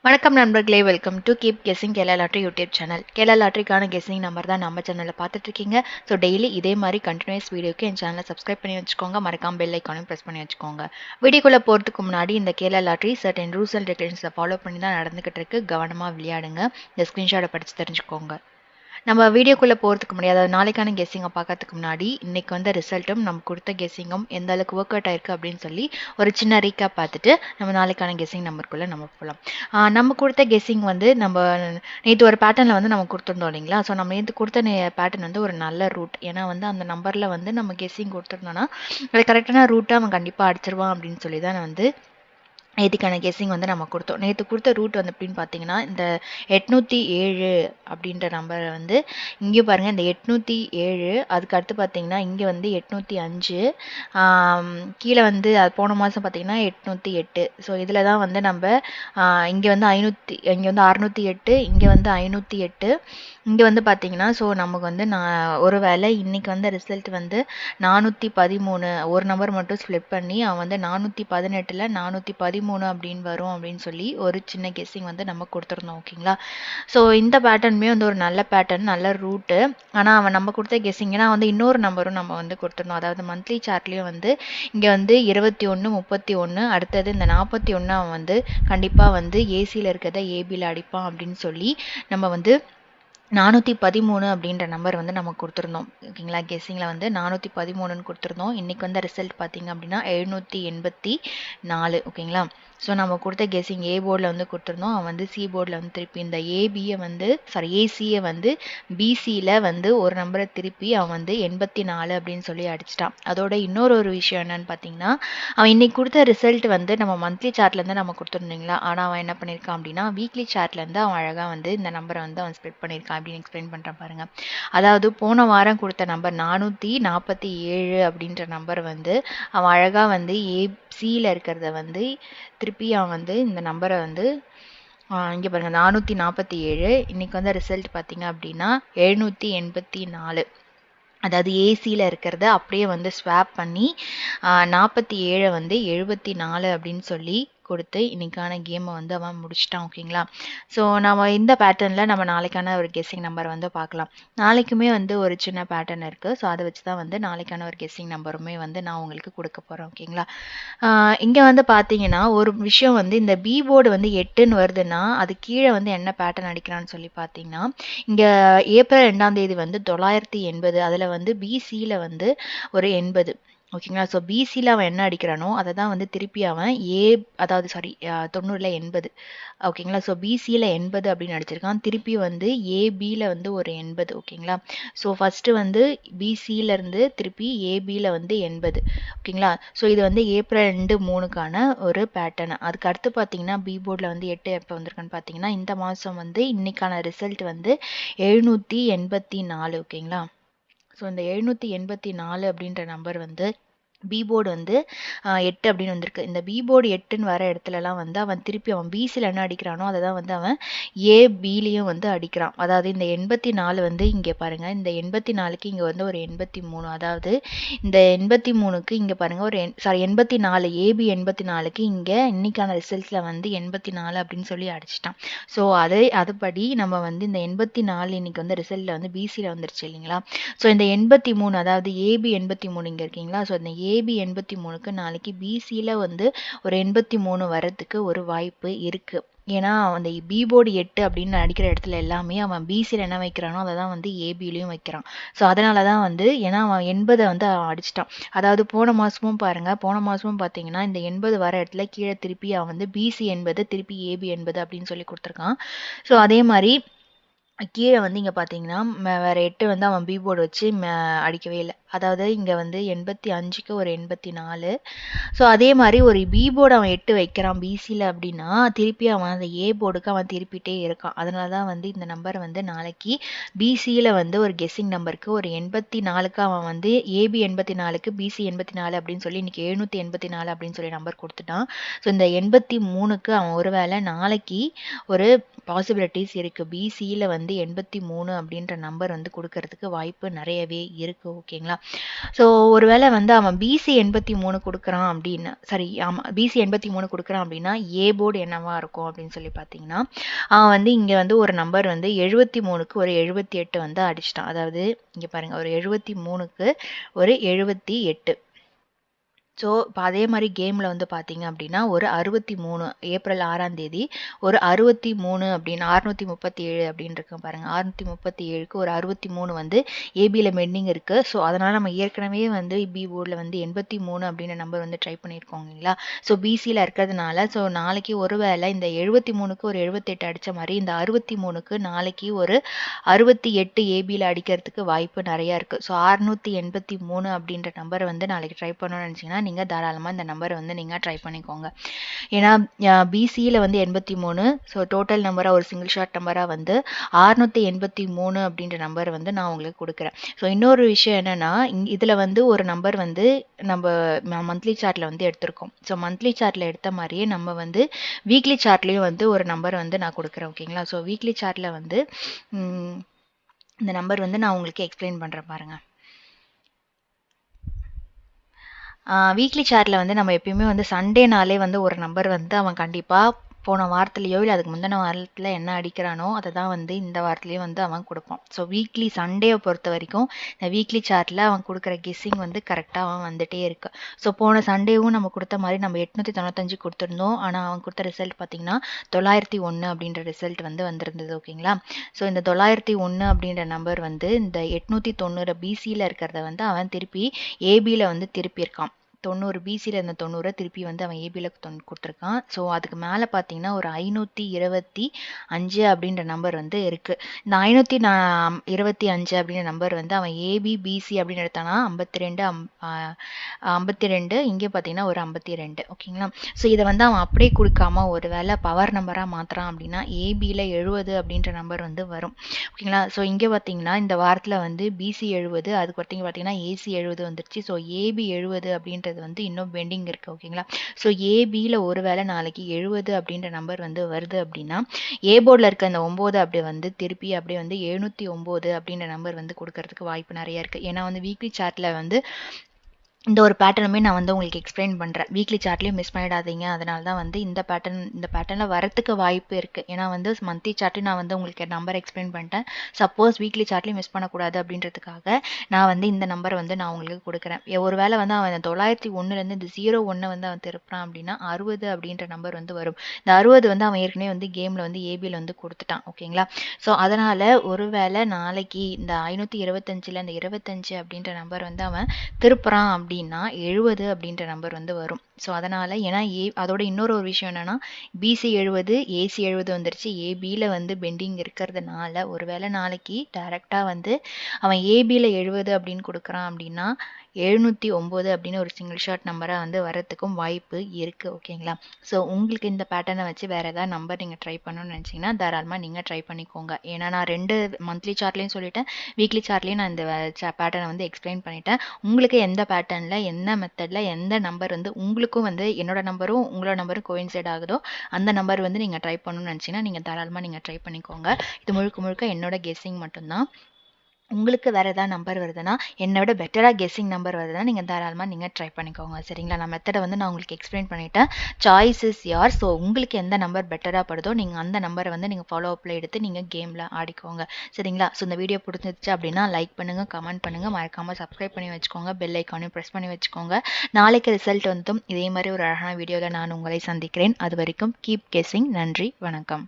வணக்கம் நண்பர்களே, welcome to keep guessing Kerala lottery YouTube channel. Kerala லாட்ரிக்கான கெஸிங் நம்பர் தான் நம்ம சேனலில் பார்த்துட்டு இருக்கீங்க. ஸோ டெய்லி இதே மாதிரி கண்டினியூஸ் வீடியோக்கு என் சேனலை சப்ஸ்கிரைப் பண்ணி வச்சுக்கோங்க. மறக்காம பெல் ஐக்கானையும் ப்ரெஸ் பண்ணி வச்சுக்கோங்க. வீடியோக்குள்ளே போகிறதுக்கு முன்னாடி இந்த Kerala lottery certain rules and ரெகுலேஷன்ஸை ஃபாலோ பண்ணி தான் நடந்துகிட்டு இருக்கு. கவனமாக விளையாடுங்க. இந்த ஸ்க்ரீன்ஷாட்டை படித்து தெரிஞ்சுக்கோங்க. நம்ம வீடியோக்குள்ளே போகிறதுக்கு முன்னாடி, அதாவது நாளைக்கான கெஸ்ஸிங்கை பார்க்கறதுக்கு முன்னாடி இன்னைக்கு வந்த ரிசல்ட்டும் நம்ம கொடுத்த கெஸ்ஸிங்கும் எந்த அளவுக்கு ஒர்க் அவுட் ஆயிருக்கு அப்படின்னு சொல்லி ஒரு சின்ன ரீக்கேப் பார்த்துட்டு நம்ம நாளைக்கான கெஸ்ஸிங் நம்பருக்குள்ளே நம்ம போகலாம். நம்ம கொடுத்த கெஸ்ஸிங் வந்து நம்ம நேற்று ஒரு பேட்டர்னில் வந்து நம்ம கொடுத்துருந்தோம் இல்லைங்களா. ஸோ நம்ம நேற்று கொடுத்த பேட்டர்ன் வந்து ஒரு நல்ல ரூட். ஏன்னா வந்து அந்த நம்பரில் வந்து நம்ம கெஸ்ஸிங் கொடுத்துருந்தோன்னா அது கரெக்டான ரூட்டை அவன் கண்டிப்பாக அடிச்சிருவான் அப்படின்னு சொல்லி தான் வந்து நேற்றுக்கான கெஸ்ஸிங் வந்து நம்ம கொடுத்தோம். நேற்று கொடுத்த ரூட் வந்து எப்படின்னு பார்த்தீங்கன்னா, இந்த 807 அப்படின்ற நம்பரை வந்து இங்கே பாருங்கள், இந்த 807 அதுக்கு அடுத்து பார்த்தீங்கன்னா இங்கே வந்து 805, கீழே வந்து அது போன மாதம் பார்த்தீங்கன்னா 808. ஸோ இதில் தான் வந்து நம்ம இங்கே வந்து 500, இங்கே வந்து 608, இங்கே வந்து 508, இங்கே வந்து பார்த்தீங்கன்னா ஸோ நமக்கு வந்து ஒரு வேளை இன்னைக்கு வந்து ரிசல்ட் வந்து 413 ஒரு நம்பர் மட்டும் ஸ்ப்ளிட் பண்ணி அவன் வந்து 418ல் 413 அப்படின்னு வரும் அப்படின்னு சொல்லி ஒரு சின்ன கெஸ்ஸிங் வந்து நம்ம கொடுத்துருந்தோம். ஓகேங்களா. ஸோ இந்த பேட்டர்னுமே வந்து ஒரு நல்ல பேட்டர்ன், நல்ல ரூட்டு. ஆனால் அவன் நம்ம கொடுத்த கெஸ்ஸிங்னா வந்து இன்னொரு நம்பரும் நம்ம வந்து கொடுத்துருந்தோம். அதாவது மந்த்லி சார்ட்லேயும் வந்து இங்கே வந்து 21, 31, அடுத்தது இந்த 41 அவன் வந்து கண்டிப்பாக வந்து ஏசியில் இருக்கிறத ஏபியில் அடிப்பான் அப்படின்னு சொல்லி நம்ம வந்து 413 அப்படின்ற நம்பர் வந்து நம்ம கொடுத்துருந்தோம். ஓகேங்களா. கெஸ்ஸிங்கில் வந்து 413ன்னு கொடுத்துருந்தோம். இன்றைக்கி வந்து ரிசல்ட் பார்த்தீங்க அப்படின்னா 784. ஓகேங்களா. ஸோ நம்ம கொடுத்த கெஸ்ஸிங் ஏ போர்டில் வந்து கொடுத்துருந்தோம். அவன் வந்து சி போர்டில் வந்து திருப்பி இந்த ஏபியை வந்து ஏசியை வந்து பிசியில் வந்து ஒரு நம்பரை திருப்பி அவன் வந்து 84 அப்படின்னு சொல்லி அடிச்சிட்டான். அதோட இன்னொரு ஒரு விஷயம் என்னன்னு பார்த்தீங்கன்னா, அவன் இன்னைக்கு கொடுத்த ரிசல்ட் வந்து நம்ம மந்த்லி சார்ட்லேருந்து நம்ம கொடுத்துருந்தீங்களா. ஆனால் அவன் என்ன பண்ணியிருக்கான் அப்படின்னா வீக்லி சார்ட்லேருந்து அவன் அழகாக வந்து இந்த நம்பரை வந்து அவன் ஸ்ப்ரெட் பண்ணியிருக்கான். அப்படின்னு எக்ஸ்பிளைன் பண்ணுறேன் பாருங்க. அதாவது போன வாரம் கொடுத்த நம்பர் 447 அப்படின்ற நம்பர் வந்து அவன் அழகாக வந்து ஏசியில் இருக்கிறத வந்து திருப்பி அவன் வந்து இந்த நம்பரை வந்து இங்கே பாருங்கள் 447, இன்னைக்கு வந்து ரிசல்ட் பார்த்தீங்க அப்படின்னா 784. அதாவது ஏசியில் இருக்கிறத அப்படியே வந்து ஸ்வாப் பண்ணி 47 வந்து 74 அப்படின்னு சொல்லி கொடுத்து இன்னைக்கான கேமை வந்து அவன் முடிச்சிட்டான். ஓகேங்களா. ஸோ நம்ம இந்த பேட்டர்னில் நம்ம நாளைக்கான ஒரு கெஸ்ஸிங் நம்பர் வந்து பார்க்கலாம். நாளைக்குமே வந்து ஒரு சின்ன பேட்டர்ன் இருக்குது. ஸோ அதை வச்சு தான் வந்து நாளைக்கான ஒரு கெஸ்ஸிங் நம்பருமே வந்து நான் உங்களுக்கு கொடுக்க போகிறேன். ஓகேங்களா. இங்கே வந்து பார்த்தீங்கன்னா ஒரு விஷயம் வந்து இந்த பி போர்டு வந்து 8ன்னு வருதுன்னா அது கீழே வந்து என்ன பேட்டர்ன் அடிக்கிறான்னு சொல்லி பார்த்தீங்கன்னா, இங்கே ஏப்ரல் 2ஆம் தேதி வந்து 980, அதில் வந்து பிசியில் வந்து ஒரு 80. ஓகேங்களா. ஸோ பிசியில் அவன் என்ன அடிக்கிறானோ அதை தான் வந்து திருப்பி அவன் அதாவது 90ல் 80. ஓகேங்களா. ஸோ பிசியில் 80 அப்படின்னு அடிச்சிருக்கான். திருப்பி வந்து ஏபியில் வந்து ஒரு 80. ஓகேங்களா. ஸோ ஃபஸ்ட்டு வந்து பிசியிலேருந்து திருப்பி ஏபியில் வந்து 80. ஓகேங்களா. ஸோ இது வந்து ஏப்ரல் 2, 3க்கான ஒரு பேட்டர்ன். அதுக்கு அடுத்து பார்த்தீங்கன்னா பி போர்டில் வந்து 8 எப்போ வந்திருக்குன்னு பார்த்தீங்கன்னா இந்த மாதம் வந்து இன்னைக்கான ரிசல்ட் வந்து 784. ஓகேங்களா. ஸோ இந்த 784 அப்படின்ற நம்பர் வந்து பி போர்டு வந்து 8 அப்படின்னு வந்திருக்கு. இந்த பி போர்டு 8ன்னு வர இடத்துலலாம் வந்து அவன் திருப்பி அவன் பிசியில் என்ன அடிக்கிறானோ அதை தான் வந்து அவன் ஏபிலையும் வந்து அடிக்கிறான். அதாவது இந்த 84 வந்து இங்கே பாருங்கள், இந்த 84க்கு இங்கே வந்து ஒரு 83. அதாவது இந்த 83க்கு இங்கே பாருங்கள் ஒரு 84, ஏபி 84க்கு இங்கே இன்னைக்கான ரிசல்ட்டில் வந்து 84 அப்படின்னு சொல்லி அடிச்சிட்டான். ஸோ அதுபடி நம்ம வந்து இந்த 84 இன்னைக்கு வந்து ரிசல்ட்டில் வந்து பிசியில் வந்துருச்சு இல்லைங்களா. ஸோ இந்த 83, அதாவது ஏபி 83 இங்கே இருக்கீங்களா. ஸோ இந்த ஏபி 83க்கு நாளைக்கு பிசியில் வந்து ஒரு 83 வரதுக்கு ஒரு வாய்ப்பு இருக்குது. ஏன்னா அந்த பி போர்டு 8 அப்படின்னு அடிக்கிற இடத்துல எல்லாமே அவன் பிசியில் என்ன வைக்கிறானோ அதை தான் வந்து ஏபிலையும் வைக்கிறான். ஸோ அதனால தான் வந்து ஏன்னா அவன் 80 வந்து அடிச்சிட்டான். அதாவது போன மாதமும் பாருங்கள், போன மாதமும் பார்த்தீங்கன்னா இந்த 80 வர இடத்துல கீழே திருப்பி அவன் வந்து பிசி 80 திருப்பி ஏபி 80 அப்படின்னு சொல்லி கொடுத்துருக்கான். ஸோ அதே மாதிரி கீழே வந்து இங்கே பார்த்தீங்கன்னா வேறு 8 வந்து அவன் பி போர்டு வச்சு அடிக்கவே இல்லை. அதாவது இங்கே வந்து 85க்கு ஒரு 84. ஸோ அதே மாதிரி ஒரு பி போர்டு அவன் 8 வைக்கிறான் பிசியில் அப்படின்னா திருப்பி அவன் அந்த ஏ போர்டுக்கு அவன் திருப்பிட்டே இருக்கான். அதனால தான் வந்து இந்த நம்பர் வந்து நாளைக்கு பிசியில் வந்து ஒரு கெஸ்ஸிங் நம்பருக்கு ஒரு 84க்கு அவன் வந்து ஏபி 84க்கு பிசி 84 அப்படின்னு சொல்லி இன்னைக்கு 784 அப்படின்னு சொல்லி நம்பர் கொடுத்துட்டான். ஸோ இந்த 83க்கு அவன் ஒரு வேளை நாளைக்கு ஒரு பாசிபிலிட்டிஸ் இருக்குது. பிசியில் வந்து 83 அப்படின்ற நம்பர் வந்து கொடுக்கறதுக்கு வாய்ப்பு நிறையவே இருக்குது. ஓகேங்களா. ஸோ ஒருவேளை வந்து அவன் பிசி 83 கொடுக்குறான் அப்படின்னு, சரி ஆமாம் பிசி 83 கொடுக்குறான் அப்படின்னா ஏ போர்டு என்னவா இருக்கும் அப்படின்னு சொல்லி பார்த்தீங்கன்னா, அவன் வந்து இங்கே வந்து ஒரு நம்பர் வந்து 73க்கு ஒரு 78 வந்து அடிச்சிட்டான். அதாவது இங்கே பாருங்கள், ஒரு 73க்கு ஒரு 78. ஸோ இப்போ அதே மாதிரி கேமில் வந்து பார்த்தீங்க அப்படின்னா ஒரு 63 ஏப்ரல் 6ஆம் தேதி ஒரு 63 அப்படின்னு 637 அப்படின்னு இருக்கு பாருங்கள். 637க்கு ஒரு 63 வந்து ஏபியில் பெண்டிங் இருக்குது. ஸோ அதனால் நம்ம ஏற்கனவே வந்து பி போர்டில் வந்து 83 அப்படின்ற நம்பர் வந்து ட்ரை பண்ணியிருக்கோம் இல்லைங்களா. ஸோ பிசியில் இருக்கிறதுனால ஸோ நாளைக்கு ஒருவேளை இந்த 73க்கு ஒரு 78 அடித்த மாதிரி இந்த 63க்கு நாளைக்கு ஒரு 68 ஏபியில் அடிக்கிறதுக்கு வாய்ப்பு நிறையா இருக்குது. ஸோ 683 அப்படின்ற நம்பரை வந்து நாளைக்கு ட்ரை பண்ணணும்னு நினச்சிங்கன்னா நீங்கள் தாராளமாக இந்த நம்பரை வந்து நீங்கள் ட்ரை பண்ணிக்கோங்க. ஏன்னா பிசியில் வந்து 83, ஸோ டோட்டல் நம்பராக ஒரு சிங்கிள் ஷார்ட் நம்பராக வந்து 683 அப்படின்ற நம்பர் வந்து நான் உங்களுக்கு கொடுக்குறேன். ஸோ இன்னொரு விஷயம் என்னென்னா, இதில் வந்து ஒரு நம்பர் வந்து நம்ம மந்த்லி சார்ட்டில் வந்து எடுத்திருக்கோம். ஸோ மந்த்லி சார்ட்டில் எடுத்த மாதிரியே நம்ம வந்து வீக்லி சார்ட்லேயும் வந்து ஒரு நம்பர் வந்து நான் கொடுக்குறேன். ஓகேங்களா. ஸோ வீக்லி சார்ட்டில் வந்து இந்த நம்பர் வந்து நான் உங்களுக்கு எக்ஸ்பிளைன் பண்ணுறேன் பாருங்கள். வீக்லி சார்ட்டில் வந்து நம்ம எப்பயுமே வந்து சண்டேனாலே வந்து ஒரு நம்பர் வந்து அவன் கண்டிப்பாக போன வாரத்துலையோ இல்லை அதுக்கு முந்தின வாரத்தில் என்ன அடிக்கிறானோ அதை தான் வந்து இந்த வாரத்துலேயும் வந்து அவன் கொடுப்பான். ஸோ வீக்லி சண்டேவை பொறுத்த வரைக்கும் இந்த வீக்லி சார்ட்டில் அவன் கொடுக்குற கெஸ்ஸிங் வந்து கரெக்டாக அவன் வந்துகிட்டே இருக்கு. ஸோ போன சண்டேவும் நம்ம கொடுத்த மாதிரி நம்ம 895 கொடுத்துருந்தோம். ஆனால் அவன் கொடுத்த ரிசல்ட் பார்த்திங்கன்னா 901 அப்படின்ற ரிசல்ட் வந்து வந்திருந்தது. ஓகேங்களா. ஸோ இந்த 901 அப்படின்ற நம்பர் வந்து இந்த 890 பிசியில் இருக்கிறத வந்து அவன் திருப்பி ஏபியில் வந்து திருப்பியிருக்கான். 90 பிசியில் இருந்த 90 திருப்பி வந்து அவன் ஏபியில் கொடுத்துருக்கான். ஸோ அதுக்கு மேலே பார்த்தீங்கன்னா ஒரு 525 அப்படின்ற நம்பர் வந்து இருக்குது. இந்த 525 அப்படின்ற நம்பர் வந்து அவன் ஏபி பிசி அப்படின்னு எடுத்தானா 52 இங்கே பார்த்தீங்கன்னா ஒரு 52. ஓகேங்களா. ஸோ இதை வந்து அவன் அப்படியே கொடுக்காம ஒரு வேளை பவர் நம்பராக மாற்றுறான் அப்படின்னா ஏபியில் 70 அப்படின்ற நம்பர் வந்து வரும். ஓகேங்களா. ஸோ இங்கே பார்த்தீங்கன்னா இந்த வாரத்தில் வந்து பிசி 70, அதுக்கு பார்த்தீங்கன்னா ஏசி 70 வந்துருச்சு. ஸோ ஏபி 70 அப்படின்ற வந்து இன்னும் பெண்டிங் இருக்கு. ஓகேங்களா. ஸோ ஏபியில் ஒருவேளை நாளைக்கு 70 அப்படின்ற நம்பர் வந்து வருது அப்படின்னா ஏ போர்டில் இருக்க அந்த 9 அப்படி வந்து திருப்பி அப்படியே வந்து 709 அப்படின்ற நம்பர் வந்து கொடுக்கறதுக்கு வாய்ப்பு நிறைய இருக்கு. ஏன்னா வந்து வீக்லி சார்ட்டில் வந்து இந்த ஒரு பேட்டர்னுமே நான் வந்து உங்களுக்கு எக்ஸ்பிளைன் பண்ணுறேன். வீக்லி சார்ட்லேயும் மிஸ் பண்ணிடாதீங்க. அதனால தான் வந்து இந்த பேட்டர்னில் வரத்துக்கு வாய்ப்பு இருக்குது. ஏன்னா வந்து மந்த்லி சார்ட்லையும் நான் வந்து உங்களுக்கு நம்பர் எக்ஸ்பிளைன் பண்ணிட்டேன். சப்போஸ் வீக்லி சார்ட்லையும் மிஸ் பண்ணக்கூடாது அப்படின்றதுக்காக நான் வந்து இந்த நம்பரை வந்து நான் உங்களுக்கு கொடுக்குறேன். ஒரு வேளை வந்து அவன் 901 இந்த 01 வந்து அவன் திருப்புறான் அப்படின்னா 60 அப்படின்ற நம்பர் வந்து வரும். இந்த 60 வந்து அவன் ஏற்கனவே வந்து கேமில் வந்து ஏபியில் வந்து கொடுத்துட்டான். ஓகேங்களா. ஸோ அதனால் ஒரு வேளை நாளைக்கு இந்த 525 இந்த 25 அப்படின்ற நம்பர் வந்து அவன் திருப்புறான் அப்படின்னா 70 அப்படின்ற நம்பர் வந்து வரும். ஸோ அதனால் ஏன்னா அதோட இன்னொரு விஷயம் என்னென்னா பிசி 70 ஏசி 70 வந்துருச்சு. ஏபியில் வந்து பெண்டிங் இருக்கிறதுனால ஒருவேளை நாளைக்கு டைரெக்டாக வந்து அவன் ஏபியில் 70 அப்படின்னு கொடுக்குறான் அப்படின்னா 709 அப்படின்னு ஒரு சிங்கிள் ஷார்ட் நம்பராக வந்து வரத்துக்கும் வாய்ப்பு இருக்குது. ஓகேங்களா. ஸோ உங்களுக்கு இந்த பேட்டர்னை வச்சு வேறு ஏதாவது நம்பர் நீங்கள் ட்ரை பண்ணணும்னு நினச்சிங்கன்னா தாராளமாக நீங்கள் ட்ரை பண்ணிக்கோங்க. ஏன்னா நான் 2 மந்த்லி சார்ட்லேயும் சொல்லிட்டேன், வீக்லி சார்ட்லேயும் நான் இந்த பேட்டர்னை வந்து எக்ஸ்பிளைன் பண்ணிட்டேன். உங்களுக்கு எந்த பேட்டர்னில் என்ன மெத்தடில் எந்த நம்பர் வந்து உங்களுக்கும் வந்து என்னோட நம்பரும் உங்களோட நம்பரும் கோயின்சைட் ஆகுதோ அந்த நம்பர் வந்து நீங்கள் ட்ரை பண்ணணும்னு நினச்சிங்கன்னா நீங்கள் தாராளமாக நீங்கள் ட்ரை பண்ணிக்கோங்க. இது முழுக்க என்னோட கெஸ்ஸிங் மட்டும்தான். உங்களுக்கு வேறு ஏதாவது நம்பர் வருதுன்னா என்னை விட பெட்டராக கெஸ்ஸிங் நம்பர் வருதுன்னா நீங்கள் தாராளமாக நீங்கள் ட்ரை பண்ணிக்கோங்க. சரிங்களா. நான் மெத்தடை வந்து நான் உங்களுக்கு எக்ஸ்பிளைன் பண்ணிட்டேன். சாய்ஸ் இஸ் யார். ஸோ உங்களுக்கு எந்த நம்பர் பெட்டராக படுதோ நீங்கள் அந்த நம்பரை வந்து நீங்கள் ஃபாலோ அப்பில் எடுத்து நீங்கள் கேமில் ஆடிக்கோங்க. சரிங்களா. ஸோ இந்த வீடியோ பிடிச்சிருச்சு அப்படின்னா லைக் பண்ணுங்கள், கமெண்ட் பண்ணுங்கள், மறக்காமல் சப்ஸ்கிரைப் பண்ணி வச்சுக்கோங்க, பெல் ஐக்கானையும் ப்ரெஸ் பண்ணி வச்சுக்கோங்க. நாளைக்கு ரிசல்ட் வந்தும் இதே மாதிரி ஒரு அழகான வீடியோவில் நான் உங்களை சந்திக்கிறேன். அது வரைக்கும் கீப் கெஸ்ஸிங். நன்றி, வணக்கம்.